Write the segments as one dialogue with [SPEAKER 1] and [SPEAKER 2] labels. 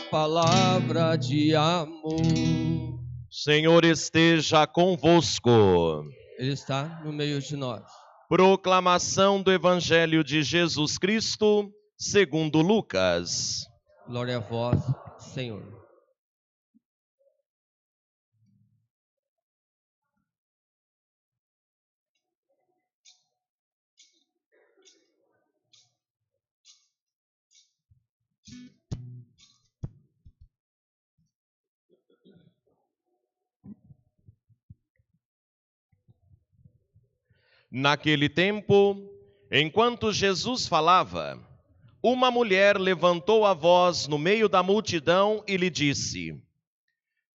[SPEAKER 1] palavra de amor.
[SPEAKER 2] Senhor esteja convosco.
[SPEAKER 1] Ele está no meio de nós.
[SPEAKER 2] Proclamação do Evangelho de Jesus Cristo, segundo Lucas.
[SPEAKER 1] Glória a vós, Senhor.
[SPEAKER 2] Naquele tempo, enquanto Jesus falava, uma mulher levantou a voz no meio da multidão e lhe disse: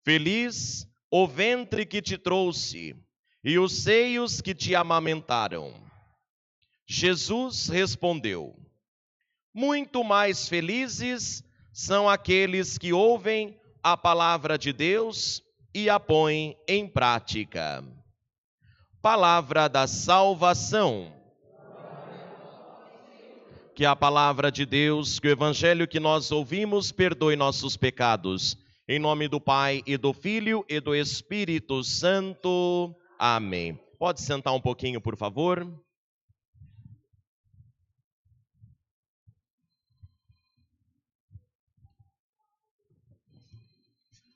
[SPEAKER 2] Feliz o ventre que te trouxe e os seios que te amamentaram. Jesus respondeu: Muito mais felizes são aqueles que ouvem a palavra de Deus e a põem em prática. Palavra da salvação. Que a palavra de Deus, que o evangelho que nós ouvimos, perdoe nossos pecados. Em nome do Pai, e do Filho, e do Espírito Santo. Amém. Pode sentar um pouquinho, por favor.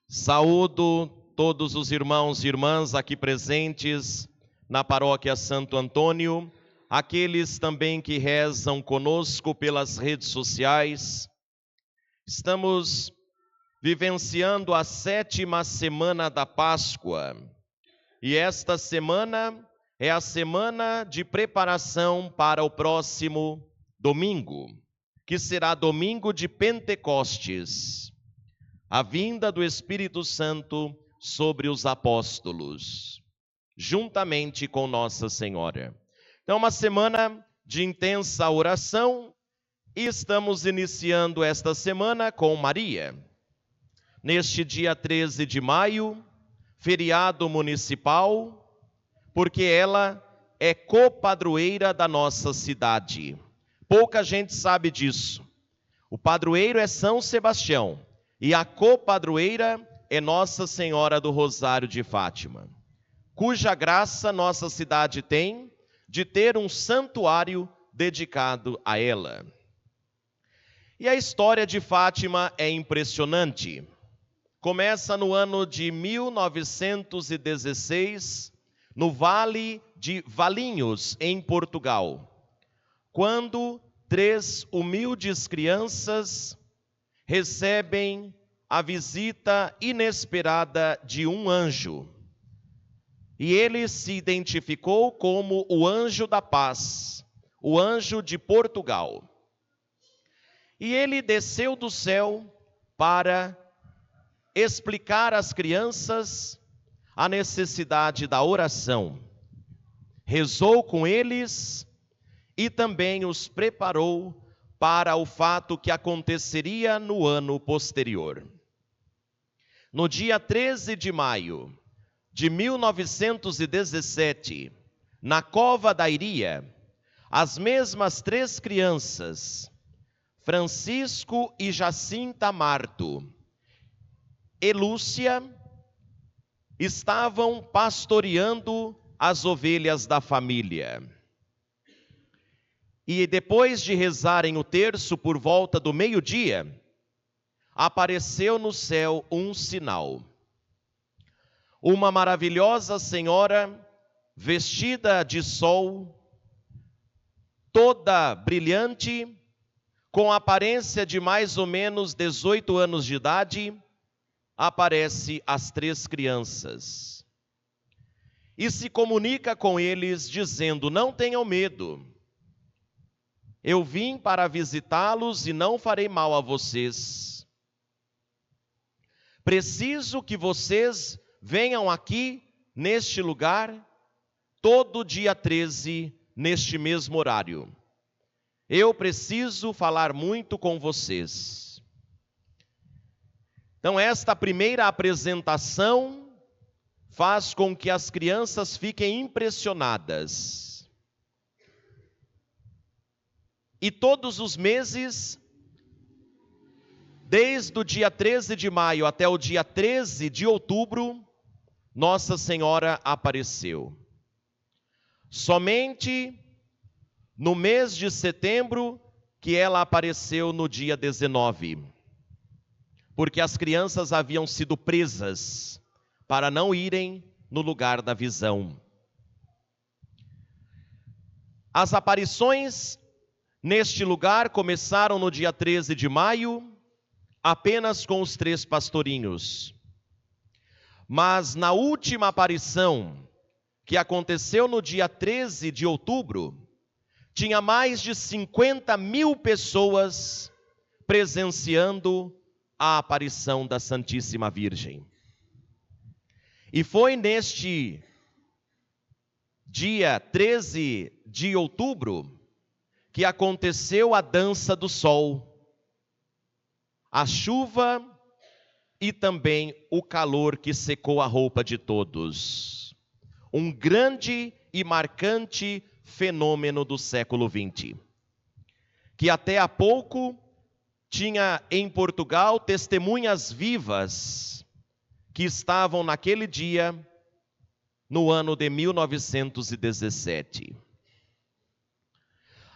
[SPEAKER 2] Saúdo todos os irmãos e irmãs aqui presentes na paróquia Santo Antônio, aqueles também que rezam conosco pelas redes sociais. Estamos vivenciando a 7ª semana da Páscoa e esta semana é a semana de preparação para o próximo domingo, que será domingo de Pentecostes, a vinda do Espírito Santo sobre os apóstolos, juntamente com Nossa Senhora. Então, uma semana de intensa oração e estamos iniciando esta semana com Maria. Neste dia 13 de maio, feriado municipal, porque ela é copadroeira da nossa cidade. Pouca gente sabe disso. O padroeiro é São Sebastião e a copadroeira é Nossa Senhora do Rosário de Fátima, cuja graça nossa cidade tem de ter um santuário dedicado a ela. E a história de Fátima é impressionante. Começa no ano de 1916, no Vale de Valinhos, em Portugal, quando 3 humildes crianças recebem a visita inesperada de um anjo. E ele se identificou como o anjo da paz, o anjo de Portugal. E ele desceu do céu para explicar às crianças a necessidade da oração. Rezou com eles e também os preparou para o fato que aconteceria no ano posterior. No dia 13 de maio de 1917, na Cova da Iria, as mesmas 3 crianças, Francisco e Jacinta Marto, e Lúcia, estavam pastoreando as ovelhas da família. E depois de rezarem o terço por volta do meio-dia, apareceu no céu um sinal. Uma maravilhosa senhora, vestida de sol, toda brilhante, com aparência de mais ou menos 18 anos de idade, aparece às 3 crianças. E se comunica com eles dizendo: não tenham medo. Eu vim para visitá-los e não farei mal a vocês. Preciso que vocês venham aqui, neste lugar, todo dia 13, neste mesmo horário. Eu preciso falar muito com vocês. Então, esta primeira apresentação faz com que as crianças fiquem impressionadas. E todos os meses, Desde o dia 13 de maio até o dia 13 de outubro, Nossa Senhora apareceu. Somente no mês de setembro que ela apareceu no dia 19, porque as crianças haviam sido presas para não irem no lugar da visão. As aparições neste lugar começaram no dia 13 de maio, apenas com os 3 pastorinhos. Mas na última aparição, que aconteceu no dia 13 de outubro, tinha mais de 50.000 pessoas presenciando a aparição da Santíssima Virgem. E foi neste dia 13 de outubro que aconteceu a dança do sol, a chuva e também o calor que secou a roupa de todos. Um grande e marcante fenômeno do século XX, que até há pouco tinha em Portugal testemunhas vivas que estavam naquele dia, no ano de 1917.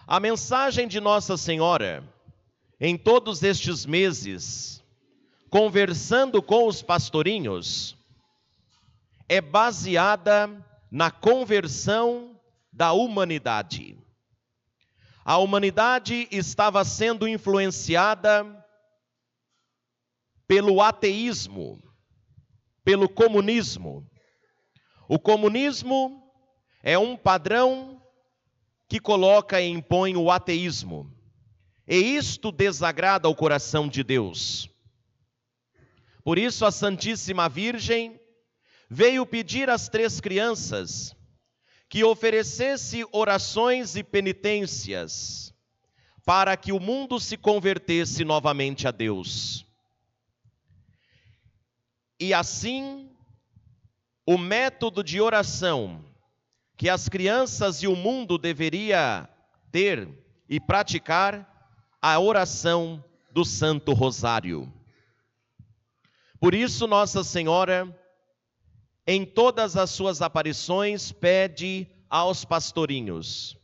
[SPEAKER 2] A mensagem de Nossa Senhora, em todos estes meses, conversando com os pastorinhos, é baseada na conversão da humanidade. A humanidade estava sendo influenciada pelo ateísmo, pelo comunismo. O comunismo é um padrão que coloca e impõe o ateísmo. E isto desagrada ao coração de Deus. Por isso a Santíssima Virgem veio pedir às 3 crianças que oferecesse orações e penitências para que o mundo se convertesse novamente a Deus. E assim, o método de oração que as crianças e o mundo deveria ter e praticar, a oração do Santo Rosário. Por isso Nossa Senhora, em todas as suas aparições, pede aos pastorinhos: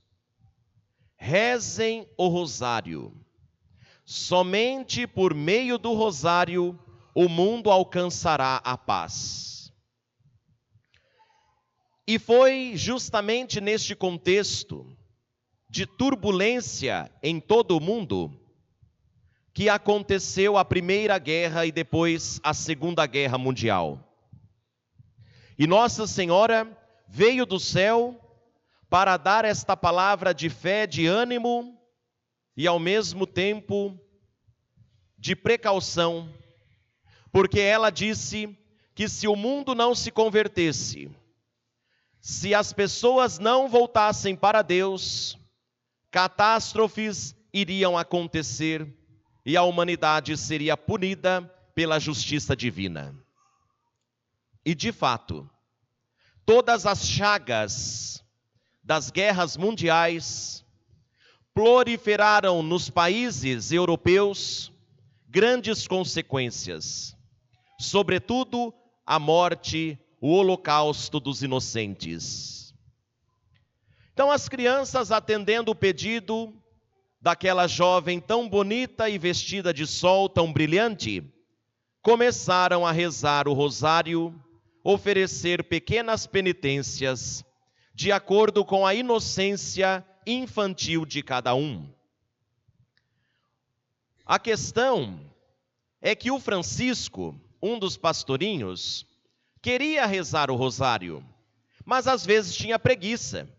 [SPEAKER 2] rezem o rosário. Somente por meio do rosário o mundo alcançará a paz. E foi justamente neste contexto de turbulência em todo o mundo que aconteceu a Primeira Guerra e depois a Segunda Guerra Mundial. E Nossa Senhora veio do céu para dar esta palavra de fé, de ânimo e ao mesmo tempo de precaução, porque ela disse que se o mundo não se convertesse, se as pessoas não voltassem para Deus, catástrofes iriam acontecer e a humanidade seria punida pela justiça divina. E de fato, todas as chagas das guerras mundiais proliferaram nos países europeus grandes consequências, sobretudo a morte, o holocausto dos inocentes. Então as crianças, atendendo o pedido daquela jovem tão bonita e vestida de sol tão brilhante, começaram a rezar o rosário, oferecer pequenas penitências, de acordo com a inocência infantil de cada um. A questão é que o Francisco, um dos pastorinhos, queria rezar o rosário, mas às vezes tinha preguiça.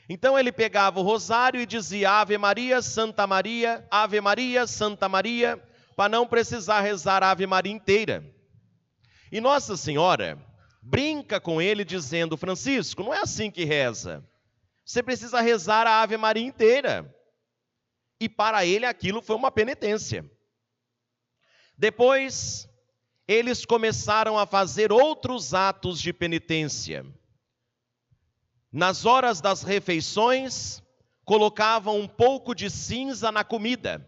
[SPEAKER 2] Então ele pegava o rosário e dizia Ave Maria, Santa Maria, Ave Maria, Santa Maria, para não precisar rezar a Ave Maria inteira. E Nossa Senhora brinca com ele dizendo: Francisco, não é assim que reza. Você precisa rezar a Ave Maria inteira. E para ele aquilo foi uma penitência. Depois, eles começaram a fazer outros atos de penitência. Nas horas das refeições, colocavam um pouco de cinza na comida,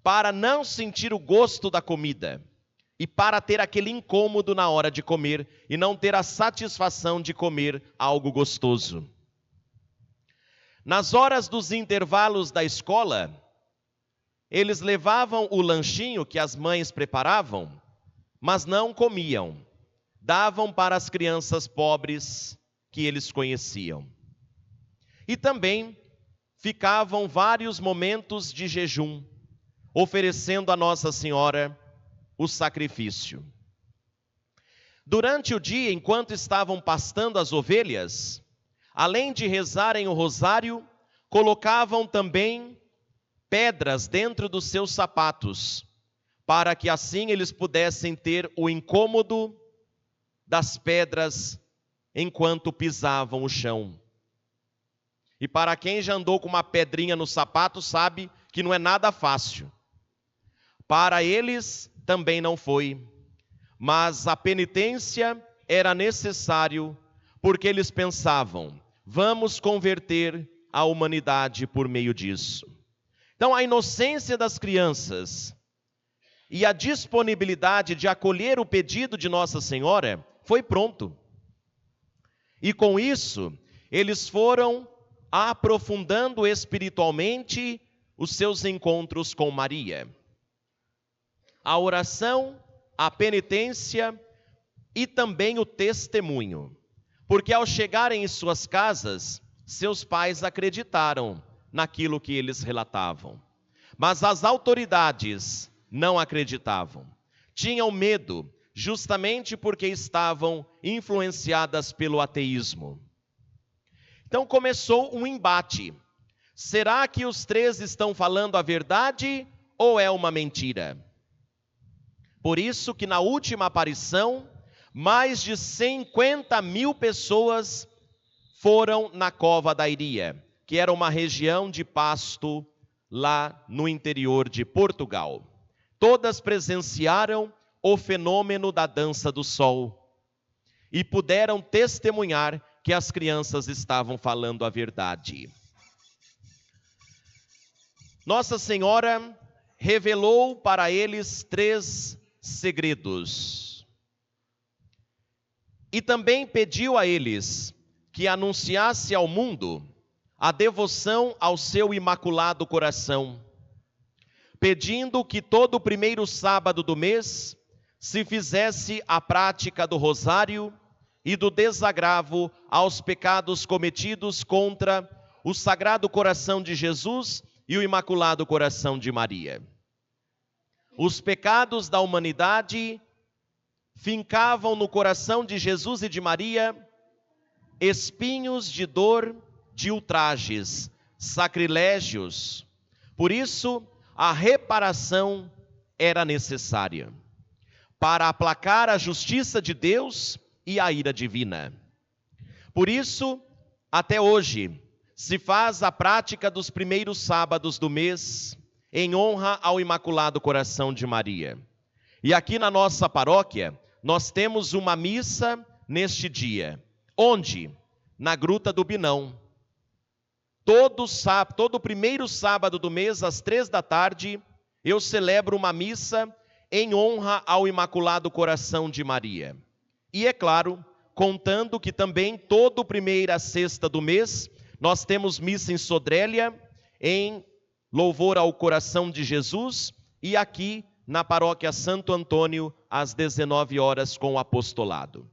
[SPEAKER 2] para não sentir o gosto da comida e para ter aquele incômodo na hora de comer e não ter a satisfação de comer algo gostoso. Nas horas dos intervalos da escola, eles levavam o lanchinho que as mães preparavam, mas não comiam. Davam para as crianças pobres que eles conheciam. E também ficavam vários momentos de jejum, oferecendo a Nossa Senhora o sacrifício. Durante o dia, enquanto estavam pastando as ovelhas, além de rezarem o rosário, colocavam também pedras dentro dos seus sapatos, para que assim eles pudessem ter o incômodo das pedras enquanto pisavam o chão. E para quem já andou com uma pedrinha no sapato, sabe que não é nada fácil. Para eles também não foi, mas a penitência era necessário, porque eles pensavam: vamos converter a humanidade por meio disso. Então a inocência das crianças e a disponibilidade de acolher o pedido de Nossa Senhora foi pronto. E com isso, eles foram aprofundando espiritualmente os seus encontros com Maria. A oração, a penitência e também o testemunho. Porque ao chegarem em suas casas, seus pais acreditaram naquilo que eles relatavam. Mas as autoridades não acreditavam. Tinham medo, justamente porque estavam influenciadas pelo ateísmo. Então começou um embate. Será que os três estão falando a verdade ou é uma mentira? Por isso que na última aparição, mais de 50.000 pessoas foram na Cova da Iria, que era uma região de pasto lá no interior de Portugal. Todas presenciaram o fenômeno da dança do sol e puderam testemunhar que as crianças estavam falando a verdade. Nossa Senhora revelou para eles 3 segredos. E também pediu a eles que anunciasse ao mundo a devoção ao seu imaculado coração, pedindo que todo primeiro sábado do mês se fizesse a prática do rosário e do desagravo aos pecados cometidos contra o Sagrado Coração de Jesus e o Imaculado Coração de Maria. Os pecados da humanidade fincavam no coração de Jesus e de Maria espinhos de dor, de ultrajes, sacrilégios. Por isso, a reparação era necessária para aplacar a justiça de Deus e a ira divina. Por isso, até hoje, se faz a prática dos primeiros sábados do mês em honra ao Imaculado Coração de Maria. E aqui na nossa paróquia, nós temos uma missa neste dia. Onde? Na Gruta do Binão. Todo primeiro sábado do mês, às 15h, eu celebro uma missa em honra ao Imaculado Coração de Maria. E é claro, contando que também toda primeira sexta do mês, nós temos missa em Sodrélia, em louvor ao coração de Jesus, e aqui na paróquia Santo Antônio, às 19h com o apostolado.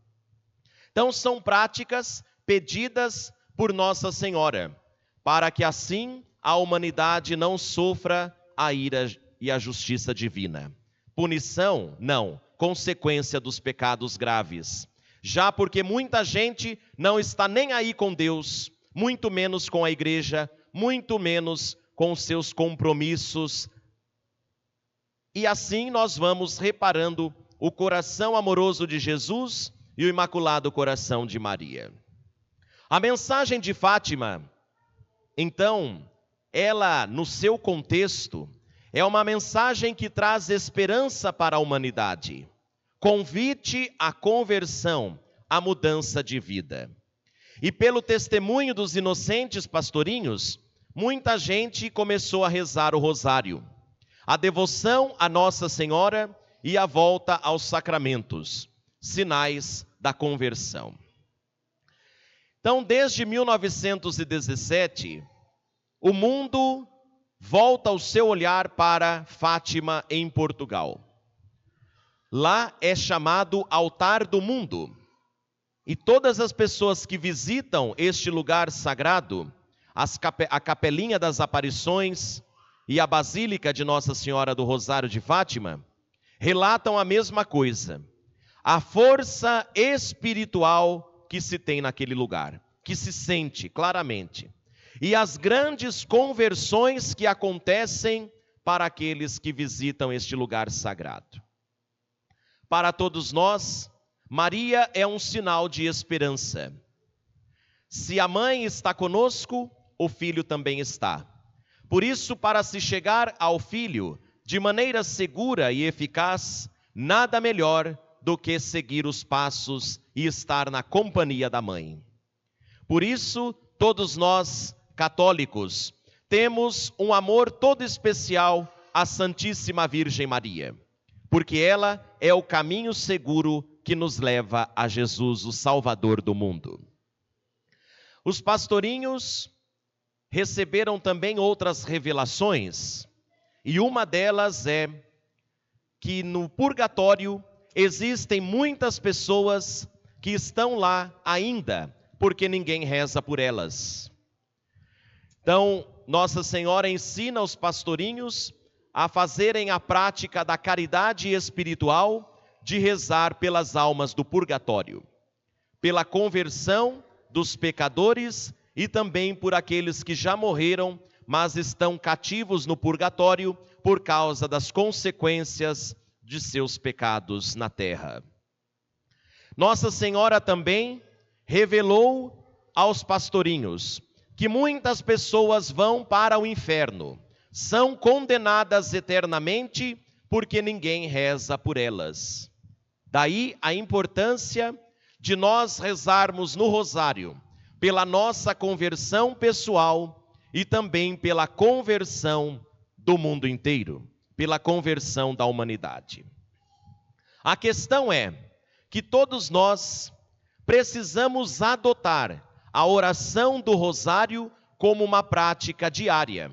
[SPEAKER 2] Então são práticas pedidas por Nossa Senhora, para que assim a humanidade não sofra a ira e a justiça divina. Punição? Não. Consequência dos pecados graves. Já porque muita gente não está nem aí com Deus, muito menos com a igreja, muito menos com os seus compromissos. E assim nós vamos reparando o coração amoroso de Jesus e o Imaculado Coração de Maria. A mensagem de Fátima, então, ela, no seu contexto, é uma mensagem que traz esperança para a humanidade. Convite à conversão, à mudança de vida. E pelo testemunho dos inocentes pastorinhos, muita gente começou a rezar o rosário. a devoção a Nossa Senhora e a volta aos sacramentos, sinais da conversão. Então, desde 1917, o mundo volta o seu olhar para Fátima em Portugal. Lá é chamado Altar do Mundo. E todas as pessoas que visitam este lugar sagrado, a Capelinha das Aparições e a Basílica de Nossa Senhora do Rosário de Fátima, relatam a mesma coisa. A força espiritual que se tem naquele lugar, que se sente claramente. E as grandes conversões que acontecem para aqueles que visitam este lugar sagrado. Para todos nós, Maria é um sinal de esperança. Se a mãe está conosco, o filho também está. Por isso, para se chegar ao filho de maneira segura e eficaz, nada melhor do que seguir os passos e estar na companhia da mãe. Por isso, todos nós, católicos, temos um amor todo especial à Santíssima Virgem Maria, porque ela é o caminho seguro que nos leva a Jesus, o Salvador do mundo. Os pastorinhos receberam também outras revelações, e uma delas é que no purgatório existem muitas pessoas que estão lá ainda, porque ninguém reza por elas. Então, Nossa Senhora ensina os pastorinhos a fazerem a prática da caridade espiritual, de rezar pelas almas do purgatório, pela conversão dos pecadores e também por aqueles que já morreram, mas estão cativos no purgatório por causa das consequências de seus pecados na terra. Nossa Senhora também revelou aos pastorinhos que muitas pessoas vão para o inferno, são condenadas eternamente porque ninguém reza por elas. Daí a importância de nós rezarmos no rosário pela nossa conversão pessoal e também pela conversão do mundo inteiro, pela conversão da humanidade. A questão é que todos nós precisamos adotar a oração do rosário como uma prática diária.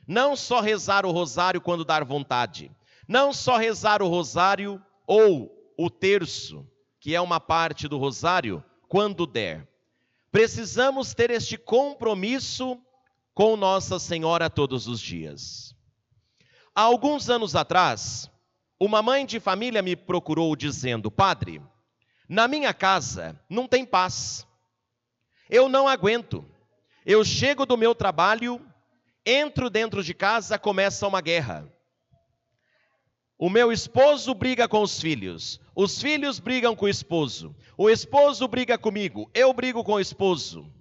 [SPEAKER 2] Não só rezar o rosário quando dar vontade, não só rezar o rosário ou o terço, que é uma parte do rosário, quando der. Precisamos ter este compromisso com Nossa Senhora todos os dias. Há alguns anos atrás, uma mãe de família me procurou dizendo: Padre, na minha casa não tem paz. Eu não aguento. Eu chego do meu trabalho, entro dentro de casa, começa uma guerra. O meu esposo briga com os filhos brigam com o esposo briga comigo, eu brigo com o esposo,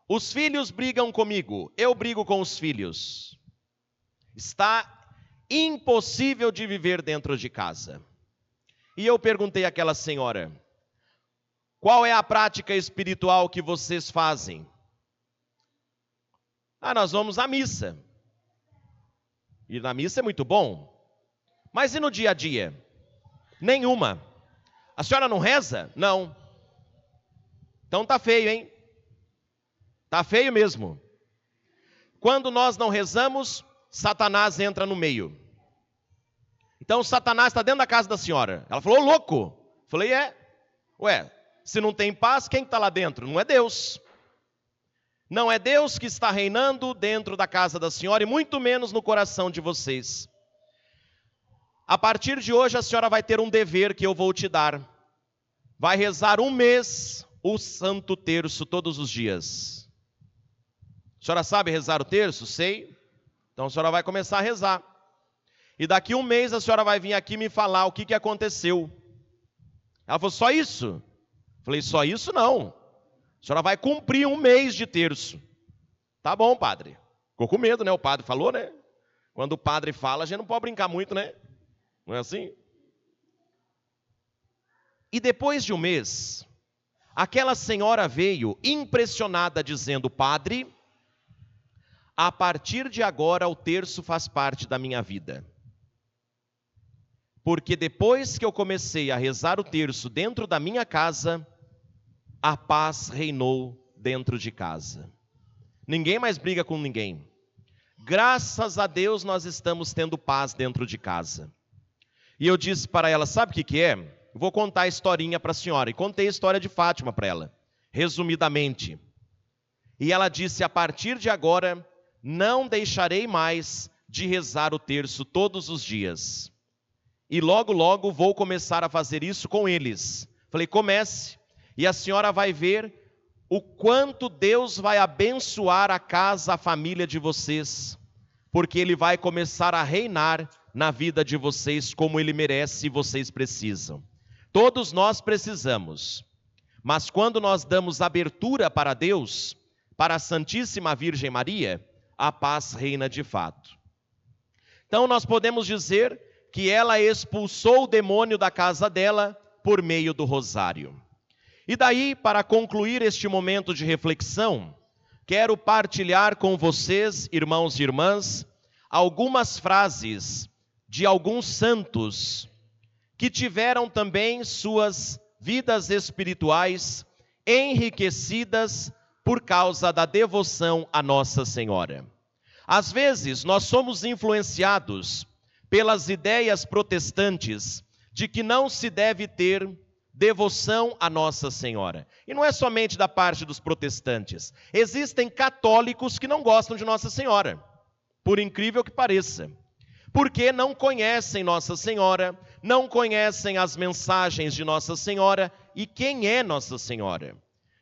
[SPEAKER 2] os filhos brigam comigo, eu brigo com os filhos. Está impossível de viver dentro de casa. E eu perguntei àquela senhora: qual é a prática espiritual que vocês fazem? Nós vamos à missa. Ir na missa é muito bom. Mas e no dia a dia? Nenhuma. A senhora não reza? Não. Então tá feio, hein? Tá feio mesmo. Quando nós não rezamos, Satanás entra no meio. Então Satanás está dentro da casa da senhora. Ela falou: louco. Falei: ué, se não tem paz, quem está lá dentro? Não é Deus. Não é Deus que está reinando dentro da casa da senhora e muito menos no coração de vocês. A partir de hoje a senhora vai ter um dever que eu vou te dar. Vai rezar 1 mês o Santo Terço todos os dias. A senhora sabe rezar o terço? Sei. Então a senhora vai começar a rezar. E daqui 1 mês a senhora vai vir aqui me falar o que aconteceu. Ela falou: só isso? Falei: só isso não. A senhora vai cumprir 1 mês de terço. Tá bom, padre. Ficou com medo, né? O padre falou, né? Quando o padre fala, a gente não pode brincar muito, né? Não é assim? E depois de 1 mês, aquela senhora veio impressionada dizendo: padre, a partir de agora o terço faz parte da minha vida. porque depois que eu comecei a rezar o terço dentro da minha casa, a paz reinou dentro de casa. Ninguém mais briga com ninguém. Graças a Deus nós estamos tendo paz dentro de casa. E eu disse para ela, sabe o que é? Eu vou contar a historinha para a senhora. E contei a história de Fátima para ela, resumidamente. E ela disse, a partir de agora, não deixarei mais de rezar o terço todos os dias. E logo, logo vou começar a fazer isso com eles. Falei, comece. E a senhora vai ver o quanto Deus vai abençoar a casa, a família de vocês. Porque Ele vai começar a reinar na vida de vocês como Ele merece e vocês precisam. Todos nós precisamos. Mas quando nós damos abertura para Deus, para a Santíssima Virgem Maria, a paz reina de fato. Então nós podemos dizer que ela expulsou o demônio da casa dela por meio do rosário. E daí, para concluir este momento de reflexão, quero partilhar com vocês, irmãos e irmãs, algumas frases de alguns santos que tiveram também suas vidas espirituais enriquecidas por causa da devoção a Nossa Senhora. Às vezes, nós somos influenciados pelas ideias protestantes de que não se deve ter devoção a Nossa Senhora. E não é somente da parte dos protestantes. Existem católicos que não gostam de Nossa Senhora, por incrível que pareça. Porque não conhecem Nossa Senhora, não conhecem as mensagens de Nossa Senhora e quem é Nossa Senhora.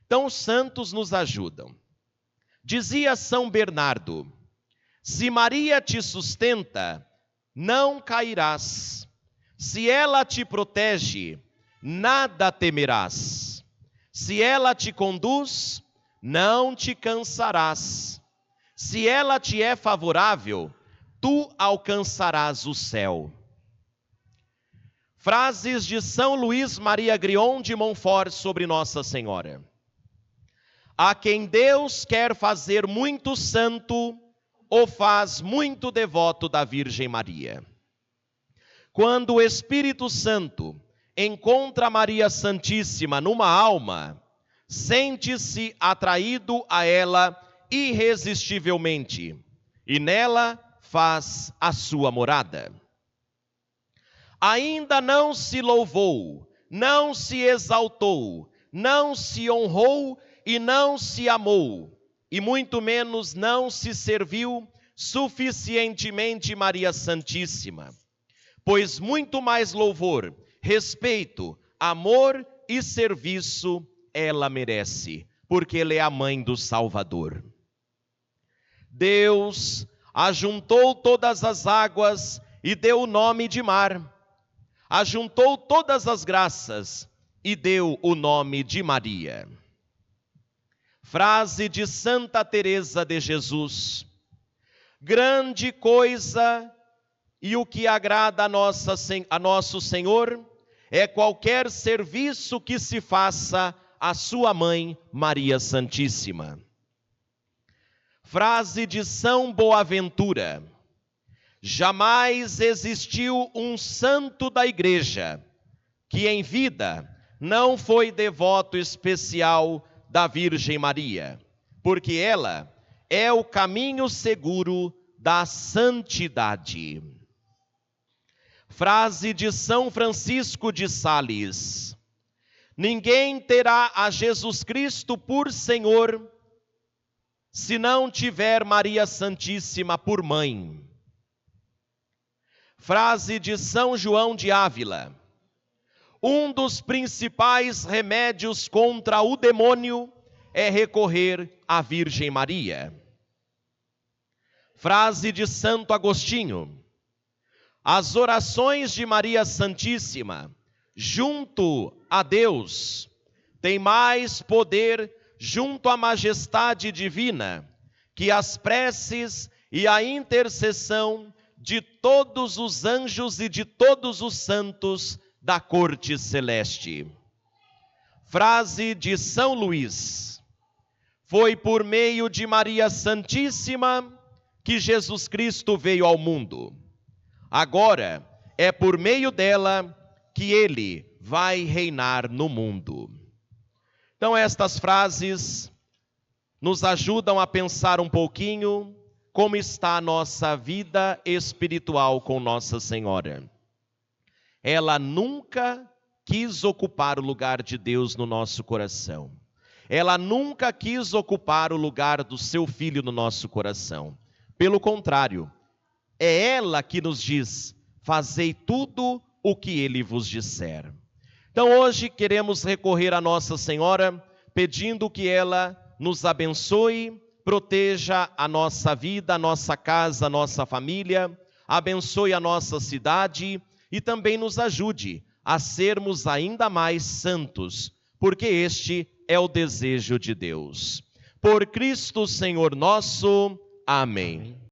[SPEAKER 2] Então os santos nos ajudam. Dizia São Bernardo, se Maria te sustenta, não cairás. Se ela te protege, nada temerás. Se ela te conduz, não te cansarás. Se ela te é favorável, tu alcançarás o céu. Frases de São Luís Maria Grion de Montfort sobre Nossa Senhora. A quem Deus quer fazer muito santo, o faz muito devoto da Virgem Maria. Quando o Espírito Santo encontra Maria Santíssima numa alma, sente-se atraído a ela irresistivelmente, e nela faz a sua morada. Ainda não se louvou, não se exaltou, não se honrou e não se amou, e muito menos não se serviu suficientemente Maria Santíssima, pois muito mais louvor, respeito, amor e serviço ela merece, porque ela é a mãe do Salvador. Deus ajuntou todas as águas e deu o nome de mar, ajuntou todas as graças e deu o nome de Maria. Frase de Santa Teresa de Jesus: grande coisa e o que agrada a nosso Senhor é qualquer serviço que se faça à sua mãe Maria Santíssima. Frase de São Boaventura: jamais existiu um santo da Igreja que em vida não foi devoto especial da Virgem Maria, porque ela é o caminho seguro da santidade. Frase de São Francisco de Sales: ninguém terá a Jesus Cristo por Senhor se não tiver Maria Santíssima por mãe. Frase de São João de Ávila: um dos principais remédios contra o demônio é recorrer à Virgem Maria. Frase de Santo Agostinho: as orações de Maria Santíssima junto a Deus têm mais poder junto à majestade divina que as preces e a intercessão de todos os anjos e de todos os santos da corte celeste. Frase de São Luís: foi por meio de Maria Santíssima que Jesus Cristo veio ao mundo. Agora, é por meio dela que ele vai reinar no mundo. Então estas frases nos ajudam a pensar um pouquinho como está a nossa vida espiritual com Nossa Senhora. Ela nunca quis ocupar o lugar de Deus no nosso coração. Ela nunca quis ocupar o lugar do seu Filho no nosso coração. Pelo contrário, é ela que nos diz: fazei tudo o que ele vos disser. Então hoje queremos recorrer a Nossa Senhora, pedindo que ela nos abençoe, proteja a nossa vida, a nossa casa, a nossa família, abençoe a nossa cidade e também nos ajude a sermos ainda mais santos, porque este é o desejo de Deus. Por Cristo Senhor nosso. Amém.